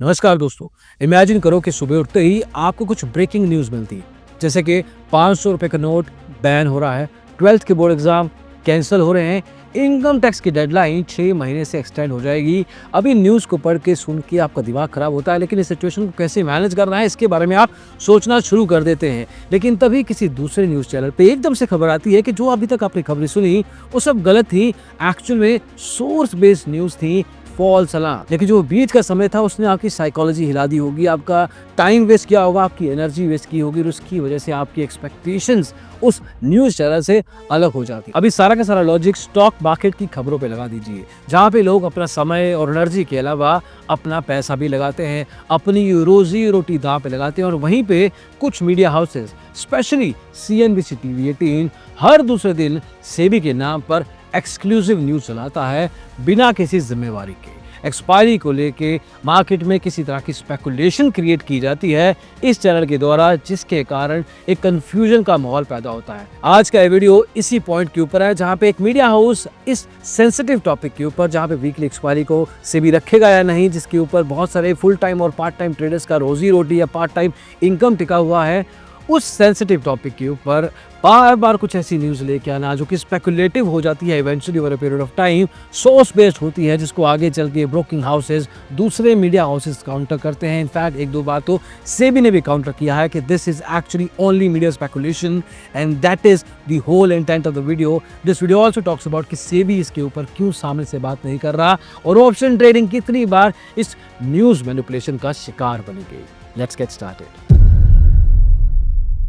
नमस्कार दोस्तों। इमेजिन करो कि सुबह उठते ही आपको कुछ ब्रेकिंग न्यूज़ मिलती है, जैसे कि 500 रुपए का नोट बैन हो रहा है, 12th के बोर्ड एग्जाम कैंसिल हो रहे हैं, इनकम टैक्स की डेडलाइन 6 महीने से एक्सटेंड हो जाएगी। अभी न्यूज़ को पढ़ के सुन के आपका दिमाग खराब होता है, लेकिन इस सिचुएशन को कैसे मैनेज करना है इसके बारे में आप सोचना शुरू कर देते हैं। लेकिन तभी किसी दूसरे न्यूज़ चैनल पे एकदम से खबर आती है कि जो अभी तक आपने खबरें सुनी वो सब गलत थी, एक्चुअल में सोर्स बेस्ड न्यूज़ थी, फॉल्स अलार्म। लेकिन जो बीच का समय था उसने आपकी साइकोलॉजी हिला दी होगी, आपका टाइम वेस्ट किया होगा, आपकी एनर्जी वेस्ट की होगी और उसकी वजह से आपकी एक्सपेक्टेशंस उस न्यूज़ चैनल से अलग हो जाती। अभी सारा का सारा लॉजिक स्टॉक मार्केट की खबरों पे लगा दीजिए, जहाँ पे लोग अपना समय और एनर्जी के अलावा अपना पैसा भी लगाते हैं, अपनी रोजी रोटी दांव पे लगाते हैं। और वहीं पे कुछ media houses, specially CNBC TV 18 हर दूसरे दिन सेबी के नाम पर एक्सक्लूसिव न्यूज़ चलाता है बिना किसी जिम्मेवारी के। एक्सपायरी को लेके मार्केट में किसी तरह की स्पेकुलेशन क्रिएट की जाती है इस चैनल के द्वारा, जिसके कारण एक कंफ्यूजन का माहौल पैदा होता है। आज का ये वीडियो इसी पॉइंट के ऊपर है, जहां पे एक मीडिया हाउस इस सेंसिटिव टॉपिक के ऊपर, जहां पे वीकली एक्सपायरी को सेबी रखेगा या नहीं, जिसके ऊपर बहुत सारे फुल टाइम और पार्ट टाइम ट्रेडर्स का रोजी रोटी या पार्ट टाइम इनकम टिका हुआ है, उस सेंसिटिव टॉपिक के ऊपर बार बार कुछ ऐसी न्यूज़ लेके आना जो कि स्पेकुलेटिव हो जाती है eventually over a period of time, source based होती है, जिसको आगे चल के ब्रोकिंग हाउसेज, दूसरे मीडिया हाउसेज काउंटर करते हैं। इनफैक्ट एक दो बार तो सेबी ने भी काउंटर किया है कि this is actually only media speculation and that is the whole intent of the video. This video also talks about कि सेबी इसके ऊपर क्यों सामने से बात नहीं कर रहा और ऑप्शन ट्रेडिंग कितनी बार इस न्यूज़ मैनिपुलेशन का शिकार बनी गई। Let's get started.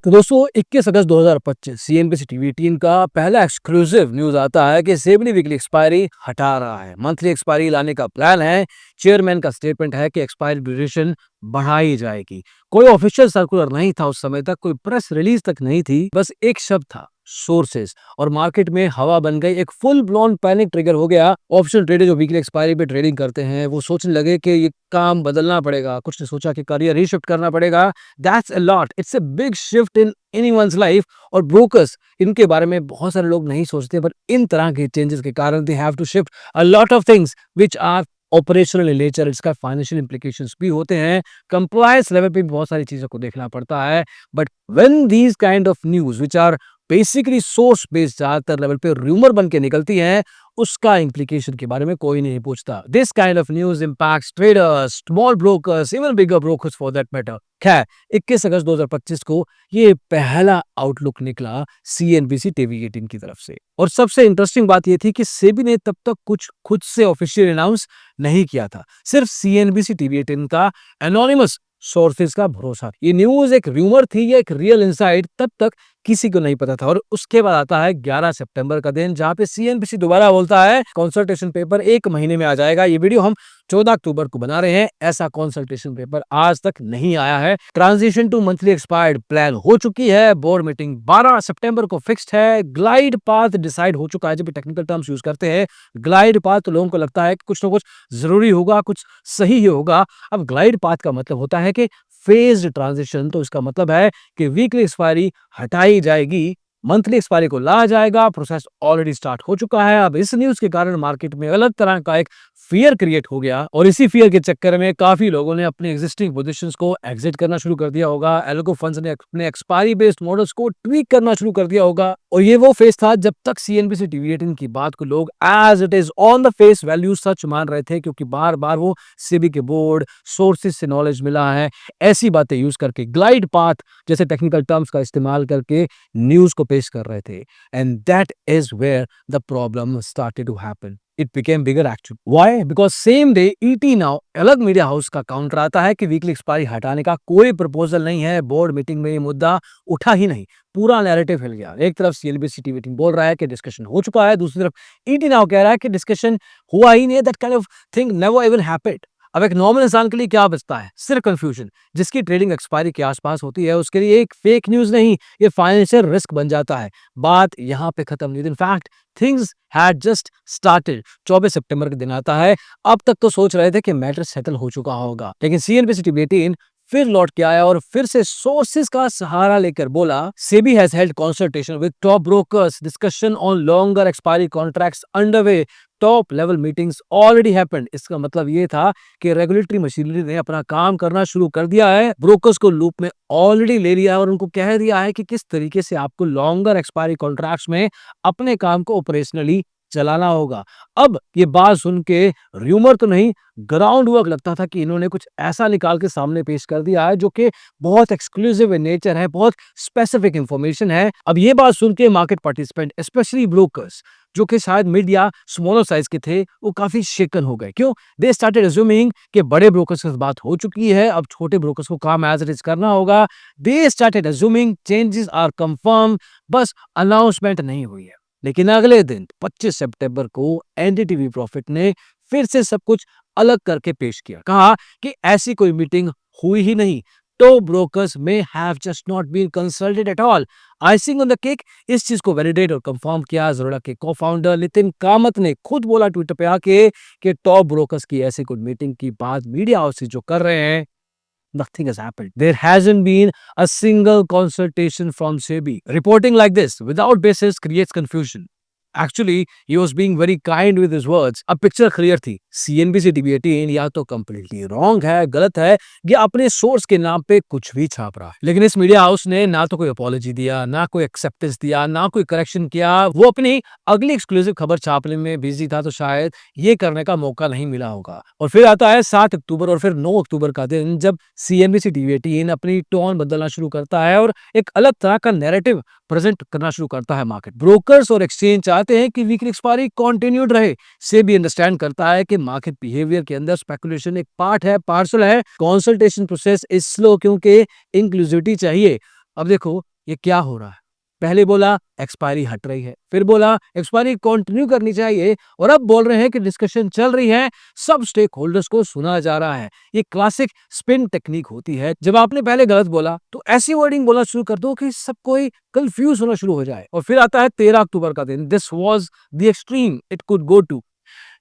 तो दोस्तों 21 अगस्त 2025 CNBC TV 18 का पहला एक्सक्लूसिव न्यूज आता है कि सेबी ने वीकली एक्सपायरी हटा रहा है, मंथली एक्सपायरी लाने का प्लान है। चेयरमैन का स्टेटमेंट है कि एक्सपायरी ड्यूरेशन बढ़ाई जाएगी। कोई ऑफिशियल सर्कुलर नहीं था उस समय तक, कोई प्रेस रिलीज तक नहीं थी, बस एक शब्द था, सोर्सेज। और मार्केट में हवा बन गई, एक फुल ब्लॉन पैनिक ट्रिगर हो गया। ऑप्शन ट्रेडर जो वीकली एक्सपायरी पे ट्रेडिंग करते हैं वो सोचने लगे कि ये काम बदलना पड़ेगा, कुछ ने सोचा कि करियर ही शिफ्ट करना पड़ेगा। That's a lot, it's a big shift in anyone's life. और ब्रोकर्स इनके बारे में बहुत सारे लोग नहीं सोचते, पर इन तरह के चेंजेस के कारण they have to shift a lot of things which are operational in nature. इसका फाइनेंशियल इंप्लीकेशंस भी होते हैं, कंप्लायंस लेवल पे भी बहुत सारी चीजों को देखना पड़ता है। But when these kind of news which are basically source based ज्यादातर लेवल पे रूमर बन के निकलती है, उसका इंप्लीकेशन के बारे में कोई नहीं पूछता। This kind of news impacts traders, small brokers, even bigger brokers for that matter. खैर 21 अगस्त 2025 को ये पहला आउटलुक निकला CNBC TV 18 की तरफ से। और सबसे इंटरेस्टिंग बात ये थी कि सेबी ने तब तक कुछ खुद से ऑफिशियल अनाउंस नहीं किया था, सिर्फ CNBC TV 18 का एनोनिमस सोर्सेज का भरोसा। ये न्यूज एक रूमर थी या एक रियल इनसाइट, तब तक किसी को नहीं पता था। और उसके बाद आता है 11 सितंबर का दिन, जहां पे CNBC दोबारा बोलता है कंसल्टेशन पेपर 1 महीने में आ जाएगा। ये वीडियो हम 14 अक्टूबर को बना रहे हैं, ऐसा कंसल्टेशन पेपर आज तक नहीं आया है। Transition to monthly expired plan हो चुकी है, बोर्ड मीटिंग 12 सितंबर को फिक्स्ड है, ग्लाइड पाथ डिसाइड हो चुका है। जब टेक्निकल टर्म्स यूज करते हैं ग्लाइड पाथ, तो लोगों को लगता है कि कुछ ना कुछ जरूरी होगा, कुछ सही ही होगा। अब ग्लाइड पाथ का मतलब होता है कि फेज्ड ट्रांजिशन, तो इसका मतलब है कि वीकली एक्सपायरी हटाई जाएगी, मंथली एक्सपायरी को लाया जाएगा। प्रोसेस ऑलरेडी स्टार्ट हो चुका है। अब इस न्यूज के कारण मार्केट में अलग तरह का एक फियर क्रिएट हो गया और इसी फियर के चक्कर में काफी लोगों ने अपने एग्जिस्टिंग पोजीशंस को एग्जिट करना शुरू कर दिया होगा। एल्गो फंड्स ने अपने एक्सपायरी बेस्ड मॉडल्स को ट्वीक करना शुरू कर दिया होगा। और ये वो फेस था जब तक CNBC TV 18 की बात को लोग as it is on the face value सच मान रहे थे, क्योंकि बार बार वो सेबी के बोर्ड सोर्सेज से नॉलेज मिला है, ऐसी बातें यूज करके ग्लाइड पाथ जैसे टेक्निकल टर्म्स का इस्तेमाल करके न्यूज को पेश कर रहे थे। And that is where the problem started to happen. It became bigger actually. Why? Because same day ET Now अलग मीडिया हाउस का काउंटर आता है कि वीकली एक्सपायरी हटाने का कोई प्रपोजल नहीं है, बोर्ड मीटिंग में ये मुद्दा उठा ही नहीं। पूरा नैरेटिव हिल गया। एक तरफ CNBC TV 18 बोल रहा है कि डिस्कशन हो चुका है, दूसरी तरफ ET Now कह रहा है कि डिस्कशन हुआ ही नहीं, that kind of thing never even happened. अब एक नॉर्मल इंसान के लिए क्या बचता है? सिर्फ कंफ्यूजन। जिसकी ट्रेडिंग एक्सपायरी के आसपास होती है उसके लिए एक फेक न्यूज नहीं, ये फाइनेंशियल रिस्क बन जाता है। बात यहाँ पे खत्म नहीं। In fact things had just started. 24 सितंबर के दिन आता है। अब तक तो सोच रहे थे कि मैटर सेटल हो चुका होगा, लेकिन CNBC TV 18 फिर लौट के आया और फिर से सोर्सेज का सहारा लेकर बोला, SEBI has held consultation with top brokers, discussion on longer expiry contracts underway, top level meetings already happened. इसका मतलब ये था कि रेगुलेटरी मशीनरी ने अपना काम करना शुरू कर दिया है, ब्रोकर्स को लूप में ऑलरेडी ले लिया है और उनको कह दिया है कि किस तरीके से आपको लॉन्गर एक्सपायरी कॉन्ट्रैक्ट्स में अपने काम को ऑपरेशनली चलाना होगा। अब ये बात सुन के र्यूमर तो नहीं, ग्राउंड वर्क लगता था कि इन्होंने कुछ ऐसा निकाल के सामने पेश कर दिया है जो कि बहुत एक्सक्लूसिव इन नेचर है, बहुत स्पेसिफिक इंफॉर्मेशन है। अब ये बात सुन के मार्केट पार्टिसिपेंट, स्पेशली ब्रोकर्स जो कि शायद मिड या स्मॉलर साइज के थे, वो काफी शेकन हो गए। क्यों? दे स्टार्टेड अज्यूमिंग कि बड़े ब्रोकर्स के साथ बात हो चुकी है, अब छोटे ब्रोकर्स को काम एज इट इज करना होगा। They started assuming changes are confirm, बस अनाउंसमेंट नहीं हुई है। लेकिन अगले दिन 25 सितंबर को एनडीटीवी प्रॉफिट ने फिर से सब कुछ अलग करके पेश किया। कहा कि ऐसी कोई मीटिंग हुई ही नहीं, तो ब्रोकर्स में have just not been consulted at all. Icing on the cake, इस चीज को वैलिडेट और कंफर्म किया ज़रोड़ा के को-फाउंडर नितिन कामत ने। खुद बोला ट्विटर पे आके कि टॉप ब्रोकर्स की ऐसी कोई मीटिंग की बात मीडिया हाउसेस जो कर रहे हैं, nothing has happened. There hasn't been a single consultation from SEBI. Reporting like this without basis creates confusion. Actually, he was being very kind with his words. अब पिक्चर क्लियर थी, CNBC TV 18 या तो completely wrong है, गलत है, या अपने source के नाम पे कुछ भी छाप रहा है। लेकिन इस मीडिया हाउस ने ना तो कोई अपॉलॉजी दिया, ना कोई एक्सेप्टेंस दिया, ना कोई करेक्शन किया। वो अपनी अगली एक्सक्लूसिव खबर छापने में बिजी था, तो शायद ये करने का मौका नहीं मिला होगा। और फिर आता है 7 अक्टूबर और फिर 9 अक्टूबर का दिन, जब CNBC टीवी 18 अपनी टोन बदलना शुरू करता है और एक अलग तरह का नैरेटिव प्रेजेंट करना शुरू करता है। मार्केट ब्रोकर्स और एक्सचेंज चाहते हैं कि वीकली एक्सपायरी कंटिन्यूड रहे। सेबी अंडरस्टैंड करता है कि मार्केट बिहेवियर के अंदर स्पेकुलेशन एक पार्ट है, पार्सल है। कंसल्टेशन प्रोसेस इज स्लो क्योंकि इंक्लूसिविटी चाहिए। अब देखो ये क्या हो रहा है, पहले बोला एक्सपायरी हट रही है, फिर बोला एक्सपायरी कंटिन्यू करनी चाहिए, और अब बोल रहे हैं कि डिस्कशन चल रही है, सब स्टेक होल्डर्स को सुना जा रहा है। ये क्लासिक स्पिन टेक्निक होती है। जब आपने पहले गलत बोला तो ऐसी वर्डिंग बोलना शुरू कर दो कि सब कोई कंफ्यूज होना शुरू हो जाए। और फिर आता है 13 अक्टूबर का दिन। This was the extreme it could go to.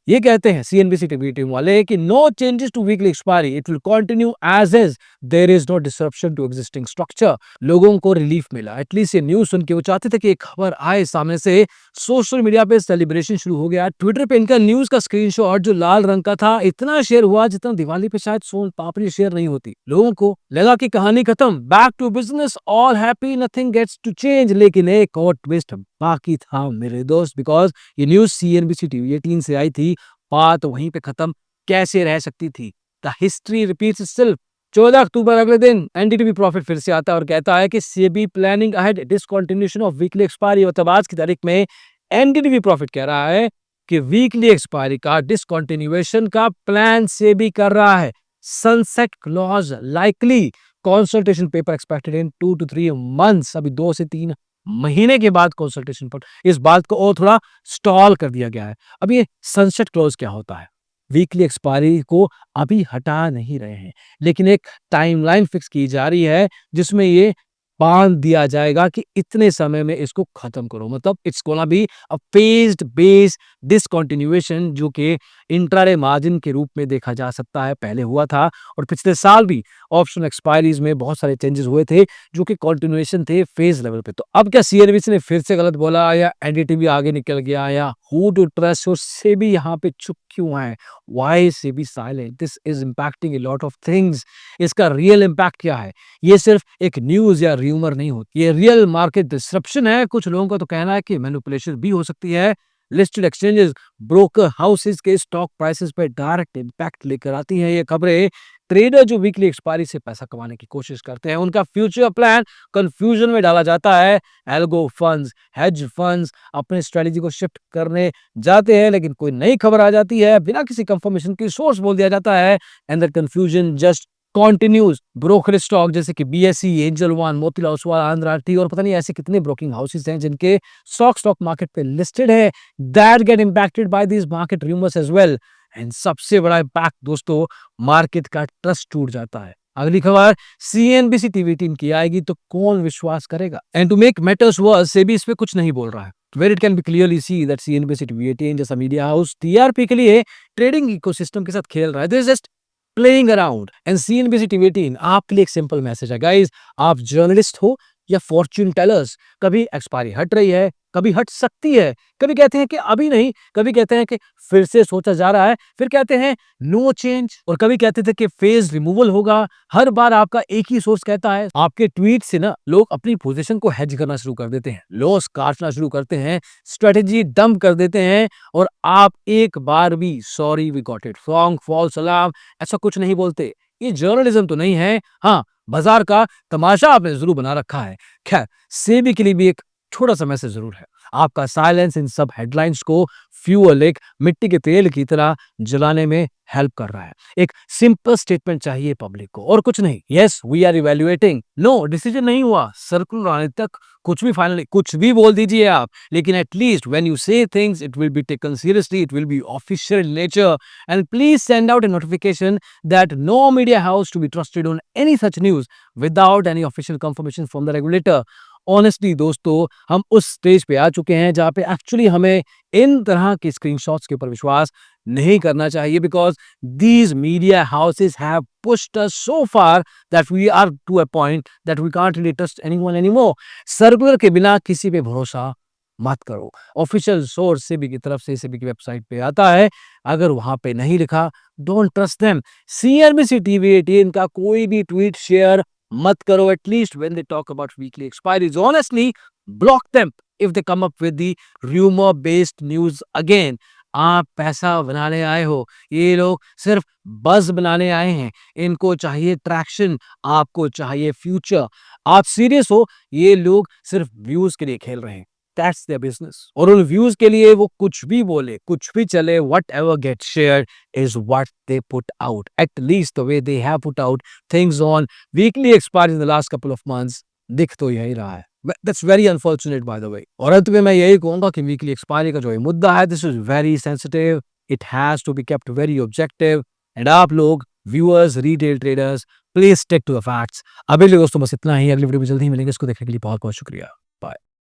ये कहते हैं CNBC टीवी टीम वाले कि no changes to weekly expiry, it will continue as is, there is no disruption to existing structure. लोगों को रिलीफ मिला, एटलीस्ट ये न्यूज़ सुन के। वो चाहते थे कि एक खबर आए सामने से। सोशल मीडिया पे सेलिब्रेशन शुरू हो गया। ट्विटर पे इनका न्यूज़ का स्क्रीनशॉट जो लाल रंग का था, इतना शेयर हुआ जितना दिवाली पे शायद सोन पापड़ी शेयर नहीं होती। लोगों को लगा कि कहानी खत्म, back to business, all happy, nothing gets to change. लेकिन एक और ट्विस्ट बाकी था मेरे दोस्त, बिकॉज ये न्यूज़ CNBC टीवी 18 से आई थी। बात वहीं पे खत्म कैसे रह सकती थी? The history repeats itself. 14 अक्टूबर अगले दिन एनडीटीवी प्रॉफिट फिर से आता है और कहता है कि SEBI planning ahead discontinuation of weekly expiry. मतलब आज की तारीख में एनडीटीवी प्रॉफिट कह रहा है कि वीकली एक्सपायरी का डिसकंटिन्यूएशन का प्लान सेबी कर रहा है। Sunset clause likely, consultation paper expected in 2 to 3 months. अभी 2 से 3 महीने के बाद कंसल्टेशन पर इस बात को और थोड़ा स्टॉल कर दिया गया है। अब ये सनसेट क्लॉज क्या होता है? वीकली एक्सपायरी को अभी हटा नहीं रहे हैं, लेकिन एक टाइमलाइन फिक्स की जा रही है जिसमें ये बांध दिया जाएगा कि इतने समय में इसको खत्म करो। मतलब it's gonna be a phased base discontinuation, जो कि इंट्राडे मार्जिन के रूप में देखा जा सकता है, पहले हुआ था। और पिछले साल भी ऑप्शन एक्सपायरीज में बहुत सारे चेंजेस हुए थे जो कि कंटिन्यूएशन थे फेज लेवल पे। तो अब क्या CNBC ने फिर से गलत बोला, या एनडीटीवी आगे निकल गया, या हु टू ट्रस्ट? और सेबी यहाँ पे चुप क्यों है? Why SEBI silent? This is impacting a lot of things. इसका रियल इंपैक्ट क्या है? ये सिर्फ एक न्यूज या र्यूमर नहीं होती, ये रियल मार्केट डिसरप्शन है। कुछ लोगों का तो कहना है कि मैनिपुलेशन भी हो सकती है। लिस्टेड एक्सचेंजेस, ब्रोकर हाउसेस के स्टॉक प्राइसेस पे डायरेक्ट इंपैक्ट लेकर आती हैं ये खबरें। ट्रेडर जो वीकली एक्सपायरी से पैसा कमाने की कोशिश करते हैं, उनका फ्यूचर प्लान कंफ्यूजन में डाला जाता है। एल्गो फंड्स, हेज फंड्स अपने स्ट्रेटजी को शिफ्ट करने जाते हैं, लेकिन कोई नई खबर आ जाती है, बिना किसी कंफर्मेशन की सोर्स बोल दिया जाता है, and the confusion just continues. Broker stock जैसे कि BSE, Angel One, Motilal Oswal, आंध्रा टी और पता नहीं ऐसे कितने ब्रोकिंग हाउसेस हैं जिनके स्टॉक मार्केट पे लिस्टेड है, that get impacted by this market rumours as well. And सबसे बड़ा इंपैक्ट दोस्तों, मार्केट का ट्रस्ट टूट जाता है। अगली खबर CNBC टीवी 18 की आएगी तो कौन विश्वास करेगा? And to make matters worse, SEBI इस पे कुछ नहीं बोल रहा है। Where it can be clearly see that CNBC TV 18 जैसा मीडिया हाउस TRP के लिए ट्रेडिंग इकोसिस्टम के साथ खेल रहा है। There is just playing around. And CNBC TV 18 आपके लिए एक सिंपल मैसेज है गाइस, आप जर्नलिस्ट हो या फॉर्च्यून टेलर्स, कभी एक्सपायरी हट रही है, कभी हट सकती है, कभी कहते हैं कि अभी नहीं, कभी कहते हैं कि फिर से सोचा जा रहा है, फिर कहते हैं नो चेंज, और कभी कहते थे कि फेज रिमूवल होगा। हर बार आपका एक ही सोर्स कहता है। आपके ट्वीट से ना लोग अपनी पोजीशन को हेज करना शुरू कर देते हैं, लॉस काटना शुरू करते हैं, स्ट्रेटेजी डंप कर देते हैं, और आप एक बार भी sorry we got it wrong, false alarm ऐसा कुछ नहीं बोलते। ये जर्नलिज्म तो नहीं है, हाँ बाजार का तमाशा आपने जरूर बना रखा है। खैर, सेबी के लिए भी एक छोटा सा मैसेज जरूर है। आपका साइलेंस इन सब हेडलाइंस को फ्यूअल, एक मिट्टी के तेल की तरह जलाने में हेल्प कर रहा है। एक सिंपल स्टेटमेंट चाहिए पब्लिक को, और कुछ नहीं। Yes we are evaluating, no decision नहीं हुआ, सर्कुलर आने तक कुछ भी फाइनल, कुछ भी बोल दीजिए आप, लेकिन एटलीस्ट व्हेन यू से things it will be taken seriously, it will be official in nature, and please send out a notification that no media house to be trusted on any such news without any official confirmation from the regulator. Honestly दोस्तों, हम उस stage पे आ चुके हैं जहां पे actually हमें इन तरह के स्क्रीनशॉट्स के ऊपर विश्वास नहीं करना चाहिए, because these media houses have pushed us so far that we are to a point that we can't really trust anyone anymore. Circular के बिना किसी पे भरोसा मत करो। ऑफिशियल सोर्स सेबी की तरफ से सेबी की वेबसाइट पे आता है, अगर वहां पे नहीं लिखा, don't trust them. CNBC TV 18 का कोई भी ट्वीट शेयर मत करो, at least when they talk about weekly expiries. Honestly block them if they come up with the rumour based news again. आप पैसा बनाने आए हो, ये लोग सिर्फ बज़ बनाने आए हैं। इनको चाहिए ट्रैक्शन, आपको चाहिए फ्यूचर। आप सीरियस हो, ये लोग सिर्फ व्यूज के लिए खेल रहे हैं। That's their business. और उन व्यूज के लिए वो कुछ भी बोले, कुछ भी चले, whatever gets shared is what they put out. At least the way they have put out things on weekly expiry in the last couple of months, दिख तो यही रहा है। That's very unfortunate by the way. और अंत में मैं यही कहूंगा कि वीकली एक्सपायरी का जो ये मुद्दा है, this is very sensitive. It has to be kept very objective. And आप लोग viewers, retail traders, please stick to the facts. अभी दोस्तों बस इतना ही, अगली वीडियो में जल्दी ही मिलेंगे। इसको देखने के लिए बहुत बहुत शुक्रिया। बाय।